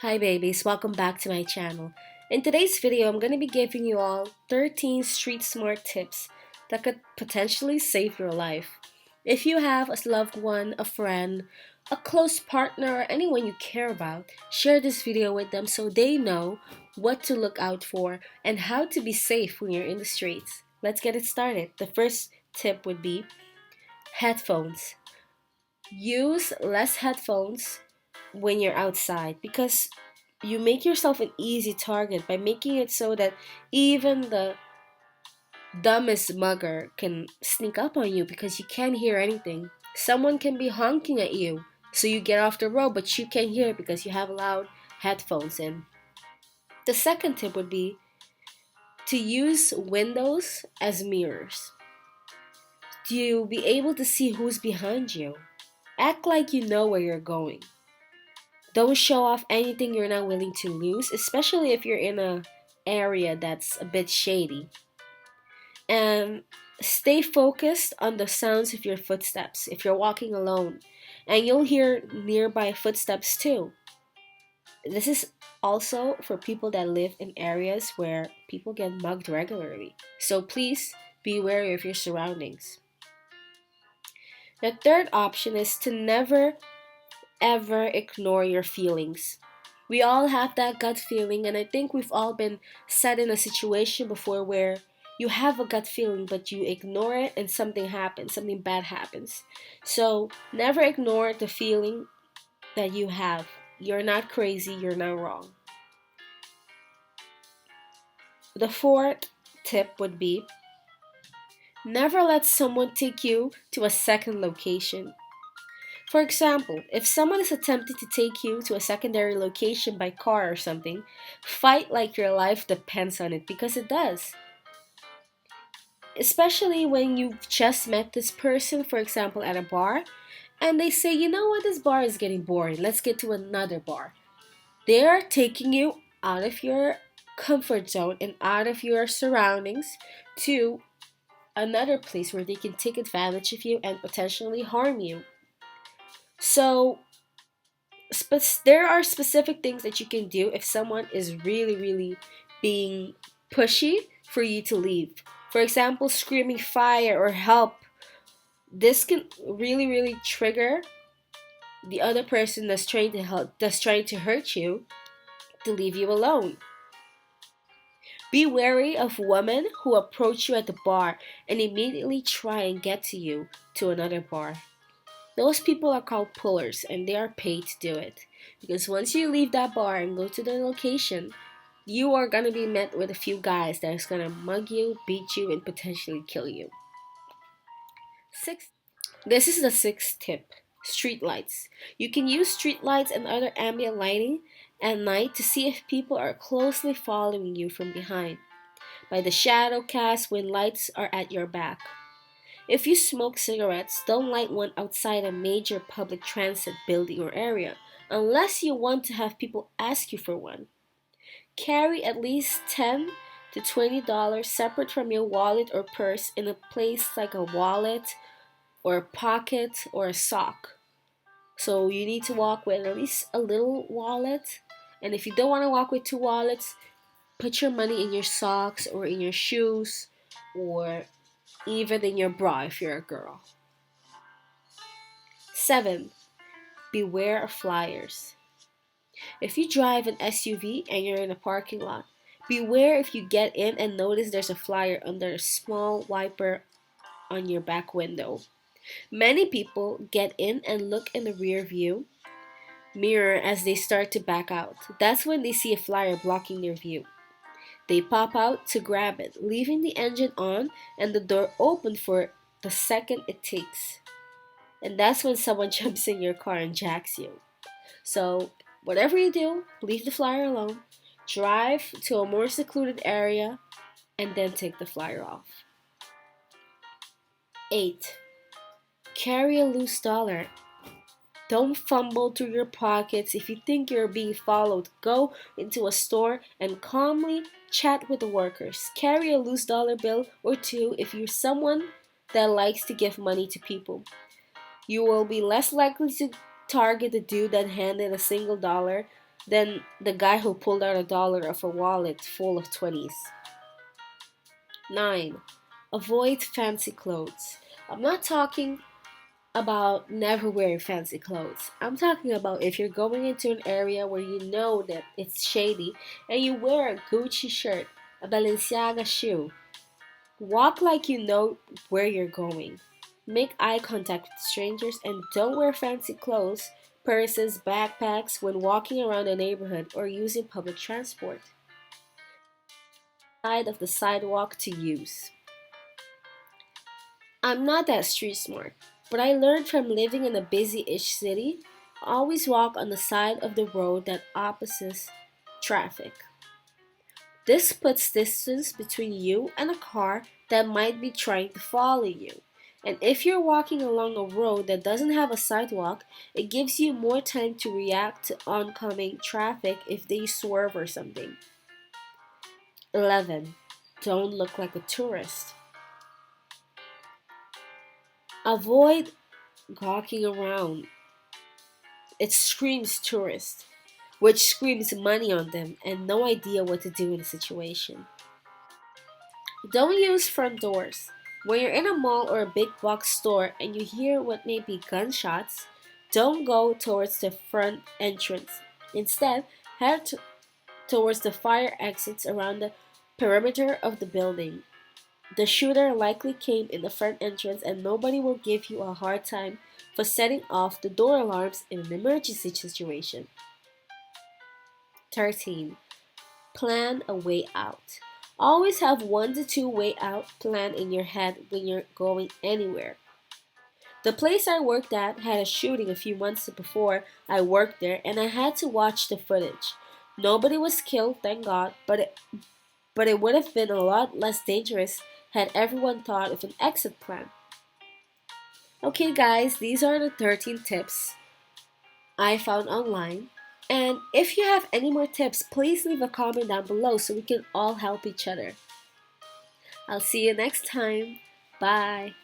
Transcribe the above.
Hi babies, welcome back to my channel. In today's video, I'm going to be giving you all 13 street smart tips that could potentially save your life. If you have a loved one, a friend, a close partner, or anyone you care about, share this video with them so they know what to look out for and how to be safe when you're in the streets. Let's get it started. The first tip would be headphones. Use less headphones when you're outside because you make yourself an easy target by making it so that even the dumbest mugger can sneak up on you because you can't hear anything. Someone can be honking at you, so you get off the road, but you can't hear it because you have loud headphones in. The second tip would be to use windows as mirrors. To be able to see who's behind you. Act like you know where you're going. Don't show off anything you're not willing to lose, especially if you're in a area that's a bit shady. And stay focused on the sounds of your footsteps if you're walking alone. And you'll hear nearby footsteps too. This is also for people that live in areas where people get mugged regularly. So please be wary of your surroundings. The third option is to never ever ignore your feelings. We all have that gut feeling, and I think we've all been set in a situation before where you have a gut feeling but you ignore it and something happens, something bad happens. So never ignore the feeling that you have. You're not crazy, you're not wrong. The fourth tip would be never let someone take you to a second location. For example, if someone is attempting to take you to a secondary location by car or something, fight like your life depends on it because it does. Especially when you've just met this person, for example, at a bar, and they say, you know what, this bar is getting boring, let's get to another bar. They're taking you out of your comfort zone and out of your surroundings to another place where they can take advantage of you and potentially harm you. So, there are specific things that you can do if someone is really being pushy for you to leave. For example, screaming fire or help. This can really trigger the other person that's trying to help, that's trying to hurt you, to leave you alone. Be wary of women who approach you at the bar and immediately try and get to you to another bar. Those people are called pullers and they are paid to do it. Because once you leave that bar and go to the location, you are going to be met with a few guys that's going to mug you, beat you, and potentially kill you. This is the sixth tip. Street lights. You can use street lights and other ambient lighting at night to see if people are closely following you from behind by the shadow cast when lights are at your back. If you smoke cigarettes, don't light one outside a major public transit building or area unless you want to have people ask you for one. Carry at least $10 to $20 separate from your wallet or purse in a place like a wallet or a pocket or a sock. So you need to walk with at least a little wallet. And if you don't want to walk with two wallets, put your money in your socks or in your shoes or even in your bra if you're a girl. 7. Beware of flyers. If you drive an SUV and you're in a parking lot, beware if you get in and notice there's a flyer under a small wiper on your back window. Many people get in and look in the rear view mirror as they start to back out. That's when they see a flyer blocking their view. They pop out to grab it, leaving the engine on and the door open for the second it takes. And that's when someone jumps in your car and jacks you. So, whatever you do, leave the flyer alone, drive to a more secluded area, and then take the flyer off. 8. Carry a loose dollar. Don't fumble through your pockets if you think you're being followed. Go into a store and calmly chat with the workers. Carry a loose dollar bill or two if you're someone that likes to give money to people. You will be less likely to target the dude that handed a single dollar than the guy who pulled out $1 of a wallet full of 20s. 9. Avoid fancy clothes. I'm not talking about never wearing fancy clothes. I'm talking about if you're going into an area where you know that it's shady and you wear a Gucci shirt, a Balenciaga shoe. Walk like you know where you're going. Make eye contact with strangers and don't wear fancy clothes, purses, backpacks when walking around the neighborhood or using public transport. Side of the sidewalk to use. I'm not that street smart, but I learned from living in a busy-ish city, always walk on the side of the road that opposites traffic. This puts distance between you and a car that might be trying to follow you. And if you're walking along a road that doesn't have a sidewalk, it gives you more time to react to oncoming traffic if they swerve or something. 11. Don't look like a tourist. Avoid gawking around. It screams tourist, which screams money on them and no idea what to do in a situation. Don't use front doors. When you're in a mall or a big box store and you hear what may be gunshots, don't go towards the front entrance. Instead, head towards the fire exits around the perimeter of the building. The shooter likely came in the front entrance and nobody will give you a hard time for setting off the door alarms in an emergency situation. 13. Plan a way out. Always have 1 to 2 way out plan in your head when you're going anywhere. The place I worked at had a shooting a few months before I worked there and I had to watch the footage. Nobody was killed, thank God, but it would have been a lot less dangerous had everyone thought of an exit plan. Okay guys, these are the 13 tips I found online. And if you have any more tips, please leave a comment down below so we can all help each other. I'll see you next time. Bye.